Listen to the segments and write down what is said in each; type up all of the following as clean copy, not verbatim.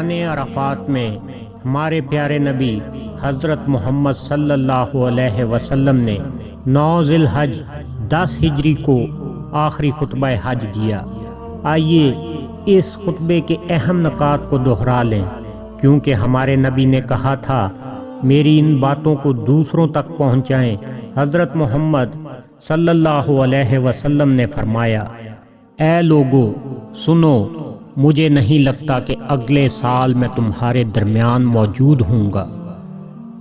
میدان عرفات میں ہمارے پیارے نبی حضرت محمد صلی اللہ علیہ وسلم نے 9 ذی الحج 10 ہجری کو آخری خطبہ حج دیا۔ آئیے اس خطبے کے اہم نکات کو دہرا لیں، کیونکہ ہمارے نبی نے کہا تھا میری ان باتوں کو دوسروں تک پہنچائیں۔ حضرت محمد صلی اللہ علیہ وسلم نے فرمایا، اے لوگو سنو، مجھے نہیں لگتا کہ اگلے سال میں تمہارے درمیان موجود ہوں گا۔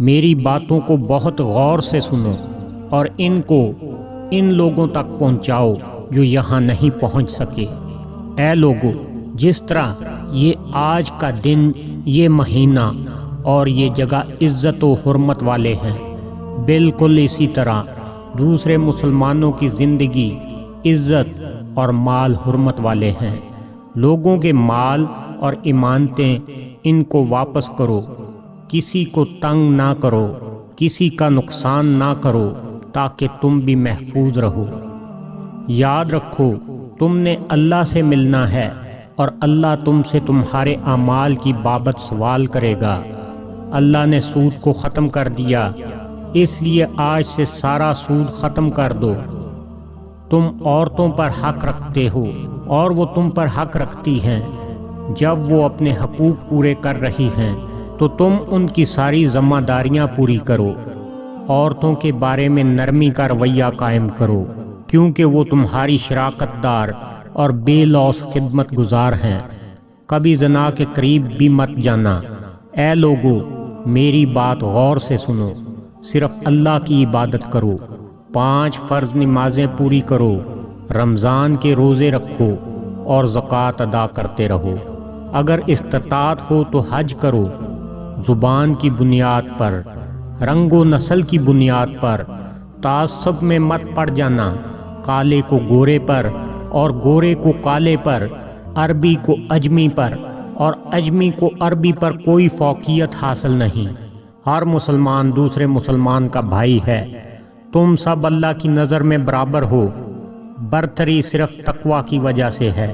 میری باتوں کو بہت غور سے سنو اور ان کو ان لوگوں تک پہنچاؤ جو یہاں نہیں پہنچ سکے۔ اے لوگو، جس طرح یہ آج کا دن، یہ مہینہ اور یہ جگہ عزت و حرمت والے ہیں، بالکل اسی طرح دوسرے مسلمانوں کی زندگی عزت اور مال حرمت والے ہیں۔ لوگوں کے مال اور امانتیں ان کو واپس کرو، کسی کو تنگ نہ کرو، کسی کا نقصان نہ کرو، تاکہ تم بھی محفوظ رہو۔ یاد رکھو تم نے اللہ سے ملنا ہے اور اللہ تم سے تمہارے اعمال کی بابت سوال کرے گا۔ اللہ نے سود کو ختم کر دیا، اس لیے آج سے سارا سود ختم کر دو۔ تم عورتوں پر حق رکھتے ہو اور وہ تم پر حق رکھتی ہیں۔ جب وہ اپنے حقوق پورے کر رہی ہیں تو تم ان کی ساری ذمہ داریاں پوری کرو۔ عورتوں کے بارے میں نرمی کا رویہ قائم کرو، کیونکہ وہ تمہاری شراکت دار اور بے لوث خدمت گزار ہیں۔ کبھی زنا کے قریب بھی مت جانا۔ اے لوگو، میری بات غور سے سنو، صرف اللہ کی عبادت کرو، 5 فرض نمازیں پوری کرو، رمضان کے روزے رکھو اور زکوٰۃ ادا کرتے رہو۔ اگر استطاعت ہو تو حج کرو۔ زبان کی بنیاد پر، رنگ و نسل کی بنیاد پر تعصب میں مت پڑ جانا۔ کالے کو گورے پر اور گورے کو کالے پر، عربی کو اجمی پر اور اجمی کو عربی پر کوئی فوقیت حاصل نہیں۔ ہر مسلمان دوسرے مسلمان کا بھائی ہے۔ تم سب اللہ کی نظر میں برابر ہو۔ برتری صرف تقوی کی وجہ سے ہے۔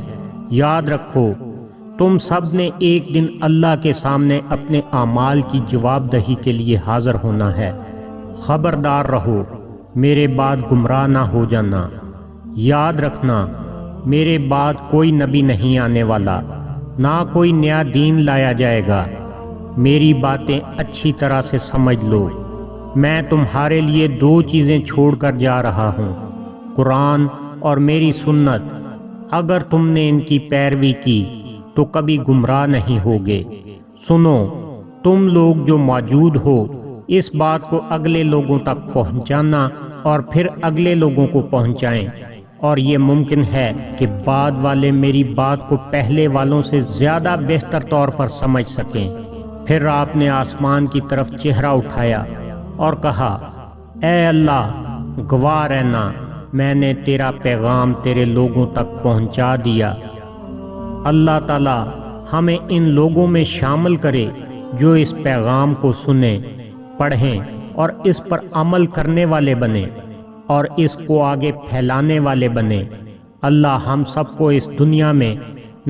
یاد رکھو تم سب نے ایک دن اللہ کے سامنے اپنے اعمال کی جواب دہی کے لیے حاضر ہونا ہے۔ خبردار رہو، میرے بعد گمراہ نہ ہو جانا۔ یاد رکھنا میرے بعد کوئی نبی نہیں آنے والا، نہ کوئی نیا دین لایا جائے گا۔ میری باتیں اچھی طرح سے سمجھ لو۔ میں تمہارے لیے 2 چیزیں چھوڑ کر جا رہا ہوں، قرآن اور میری سنت۔ اگر تم نے ان کی پیروی کی تو کبھی گمراہ نہیں ہوگے۔ سنو، تم لوگ جو موجود ہو، اس بات کو اگلے لوگوں تک پہنچانا اور پھر اگلے لوگوں کو پہنچائیں، اور یہ ممکن ہے کہ بعد والے میری بات کو پہلے والوں سے زیادہ بہتر طور پر سمجھ سکیں۔ پھر آپ نے آسمان کی طرف چہرہ اٹھایا اور کہا، اے اللہ، گواہ رہنا میں نے تیرا پیغام تیرے لوگوں تک پہنچا دیا۔ اللہ تعالی ہمیں ان لوگوں میں شامل کرے جو اس پیغام کو سنیں، پڑھیں اور اس پر عمل کرنے والے بنیں اور اس کو آگے پھیلانے والے بنیں۔ اللہ ہم سب کو اس دنیا میں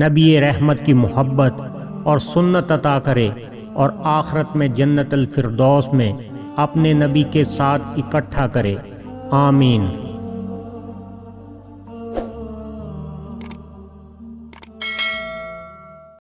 نبی رحمت کی محبت اور سنت عطا کرے اور آخرت میں جنت الفردوس میں اپنے نبی کے ساتھ اکٹھا کرے۔ آمین۔